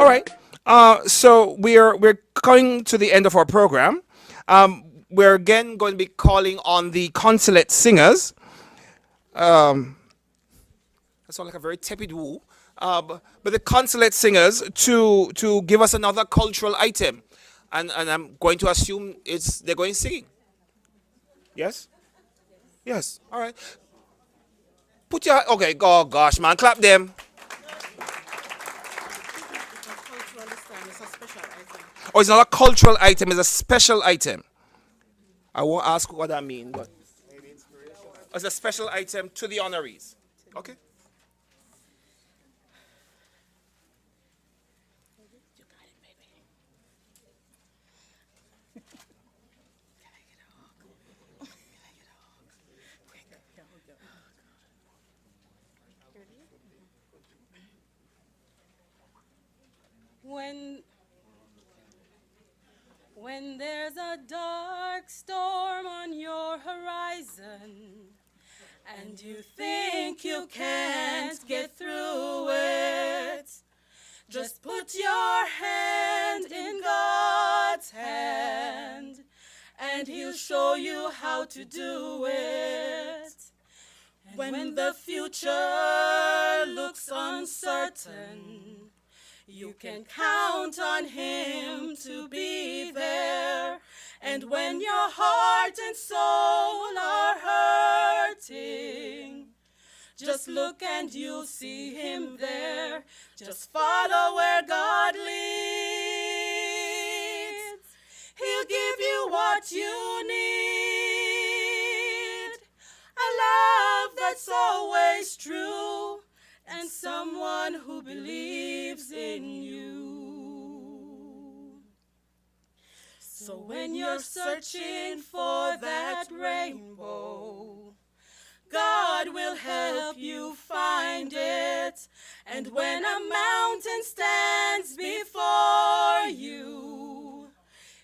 All right. So we're coming to the end of our program. We're again going to be calling on the Consulate singers. That sounds like a very tepid woo. But the Consulate singers to give us another cultural item, and I'm going to assume they're going singing. Yes. Yes. All right. Put your okay. Oh gosh, man, clap them. Cultural this time, it's a special item. Oh, it's not a cultural item, it's a special item. I won't ask what that means, but it's a special item to the honorees. Okay. You got it, baby. Can I get a hug? Can I get a hug? Quick. When there's a dark storm on your horizon and you think you can't get through it, just put your hand in God's hand and He'll show you how to do it. When the future looks uncertain, you can count on Him to be there. And when your heart and soul are hurting, just look and you'll see Him there. Just follow where God leads. He'll give you what you need. A love that's always true, and someone who believes in you. So when you're searching for that rainbow, God will help you find it. And when a mountain stands before you,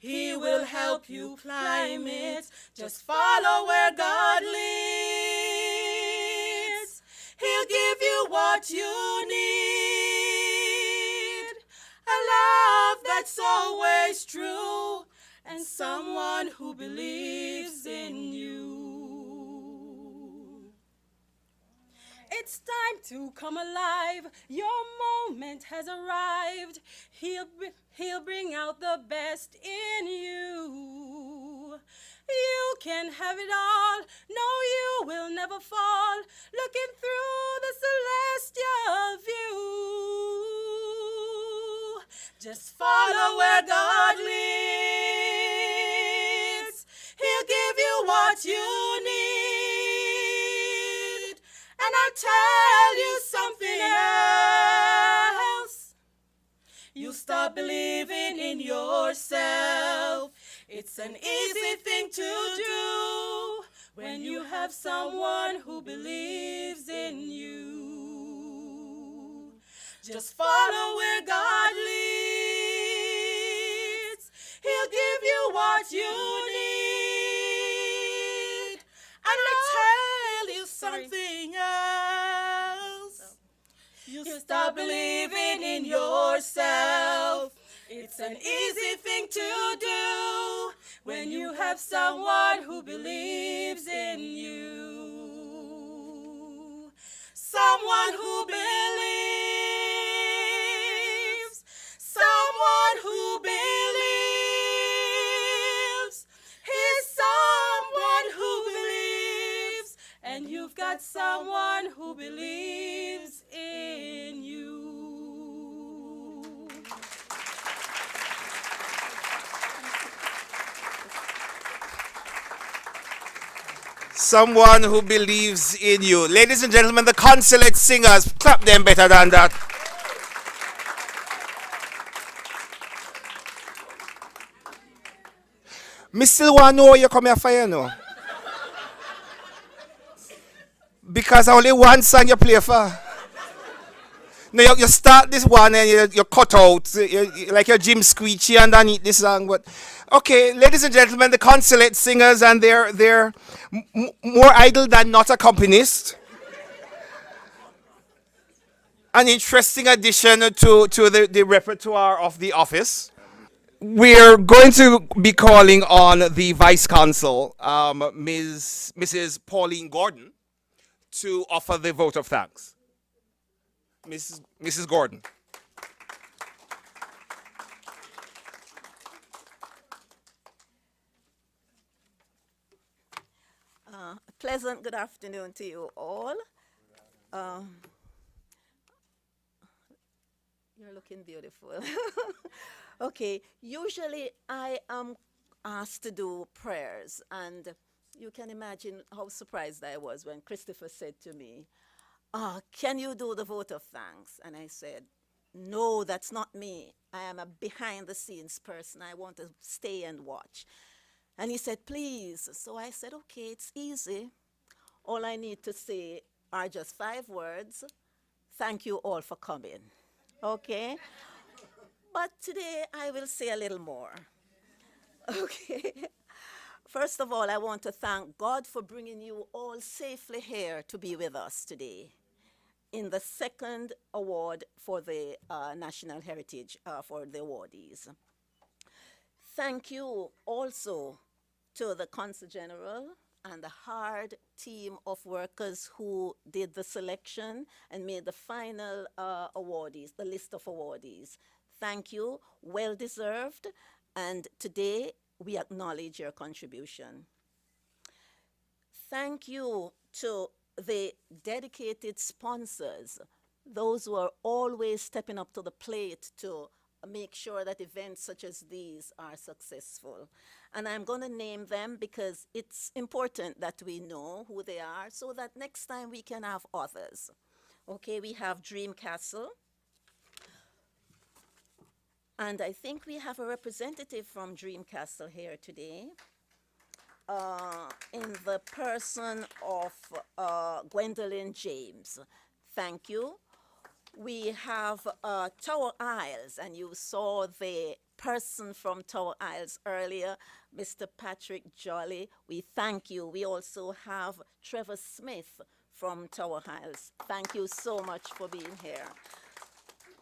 He will help you climb it. Just follow where God leads. He'll give you what you need. A love that's always true, and someone who believes in you. It's time to come alive. Your moment has arrived. He'll bring out the best in you. You can have it all. No, you will never fall. Looking through the celestial view. Just follow where God leads. He'll give you what you need. And I'll tell you something else. You start believing in yourself. It's an easy thing to do when you have someone who believes in you. Just follow where God leads. He'll give you what you need. And I'll tell you something else. You start believing in yourself. It's an easy thing to do when you have someone who believes in you. Someone who believes. Someone who believes. He's someone who believes. And you've got someone who believes in you. Someone who believes in you. Ladies and gentlemen, the Consulate singers, clap them better than that. Me still want to know where you come here for, you know. Because only one song you play for. No, you start this one and you cut out, like your Jim Squeechy underneath this song. But okay, ladies and gentlemen, the Consulate singers, and they're more idle than not accompanist. an interesting addition to the repertoire of the office. We're going to be calling on the Vice Consul, Mrs. Pauline Gordon, to offer the vote of thanks. Mrs. Gordon. Pleasant good afternoon to you all. Um, you're looking beautiful. Okay, usually I am asked to do prayers, and you can imagine how surprised I was when Christopher said to me, can you do the vote of thanks? And I said, no, that's not me. I am a behind the scenes person. I want to stay and watch. And he said, please. So I said, okay, it's easy. All I need to say are just 5 words. Thank you all for coming. Okay? But today I will say a little more. Okay? First of all, I want to thank God for bringing you all safely here to be with us today in the second award for the National Heritage for the awardees. Thank you also to the Consul General and the hard team of workers who did the selection and made the final awardees, the list of awardees. Thank you, well deserved, and today we acknowledge your contribution. Thank you to the dedicated sponsors, those who are always stepping up to the plate to make sure that events such as these are successful. And I'm going to name them because it's important that we know who they are so that next time we can have others. Okay, we have Dream Castle. And I think we have a representative from Dream Castle here today in the person of Gwendolyn James. Thank you. We have Tower Isles, and you saw the person from Tower Isles earlier, Mr. Patrick Jolly. We thank you. We also have Trevor Smith from Tower Isles. Thank you so much for being here.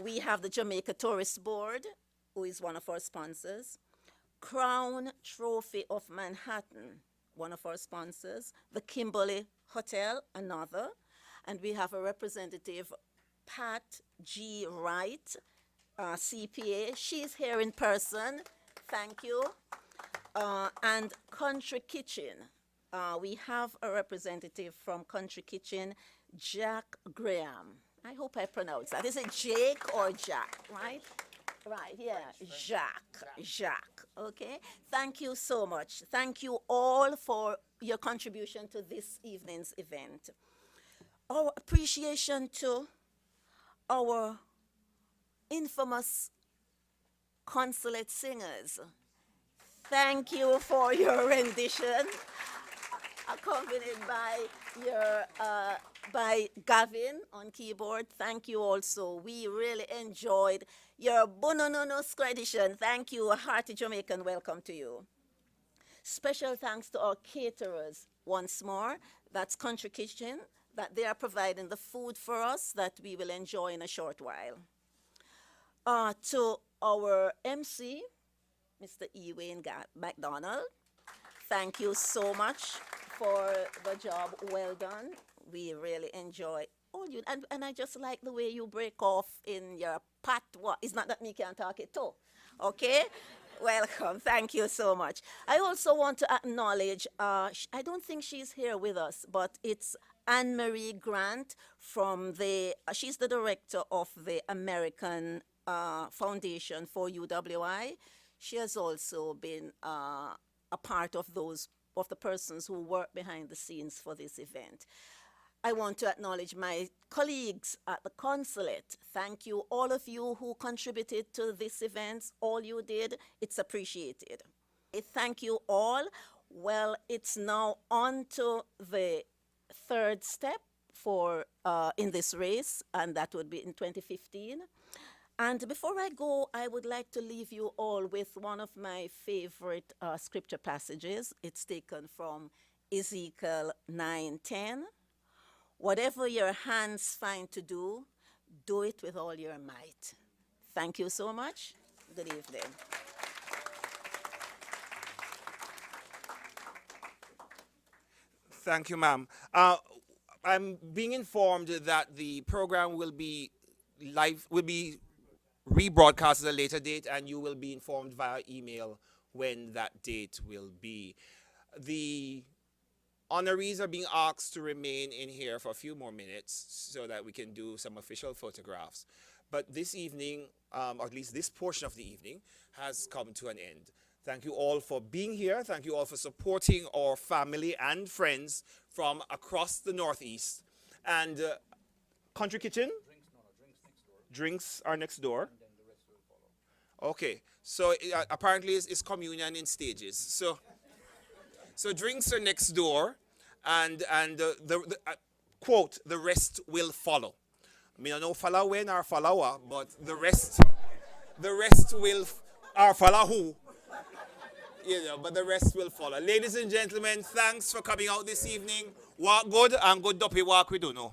We have the Jamaica Tourist Board, who is one of our sponsors. Crown Trophy of Manhattan, one of our sponsors. The Kimberly Hotel, another. And we have a representative, Pat G. Wright, CPA. She's here in person. Thank you. And Country Kitchen. We have a representative from Country Kitchen, Jack Graham. I hope I pronounced that. Is it Jake or Jack, right? Right, yeah, Jacques, okay? Thank you so much. Thank you all for your contribution to this evening's event. Our appreciation to our infamous Consulate singers. Thank you for your rendition, accompanied by Gavin on keyboard. Thank you also. We really enjoyed your Bononono edition. Thank you. A hearty Jamaican welcome to you. Special thanks to our caterers once more. That's Country Kitchen, that they are providing the food for us that we will enjoy in a short while. To our MC, Mr. Ewan McDonald, thank you so much for the job well done. We really enjoy all you, and I just like the way you break off in your patois. It's not that me can't talk it too, okay? Welcome, thank you so much. I also want to acknowledge, I don't think she's here with us, but it's Anne-Marie Grant from she's the director of the American Foundation for UWI. She has also been a part of the persons who work behind the scenes for this event. I want to acknowledge my colleagues at the Consulate. Thank you, all of you who contributed to this event. All you did, it's appreciated. Thank you all. Well, it's now on to the third step for in this race, and that would be in 2015. And before I go, I would like to leave you all with one of my favorite scripture passages. It's taken from Ezekiel 9:10. Whatever your hands find to do, Do it with all your might. Thank you so much. Good evening. Thank you, ma'am. I'm being informed that the program will be rebroadcast at a later date, and you will be informed via email when that date will be. The honorees are being asked to remain in here for a few more minutes so that we can do some official photographs. But this evening, or at least this portion of the evening, has come to an end. Thank you all for being here. Thank you all for supporting our family and friends from across the Northeast. And Country Kitchen? Drinks are next door. Okay, so apparently it's communion in stages. So drinks are next door, and quote, the rest will follow. I mean, I know follow when or follow what, but the rest will, or follow who, but the rest will follow. Ladies and gentlemen, thanks for coming out this evening. Walk good and good duppy walk we do know.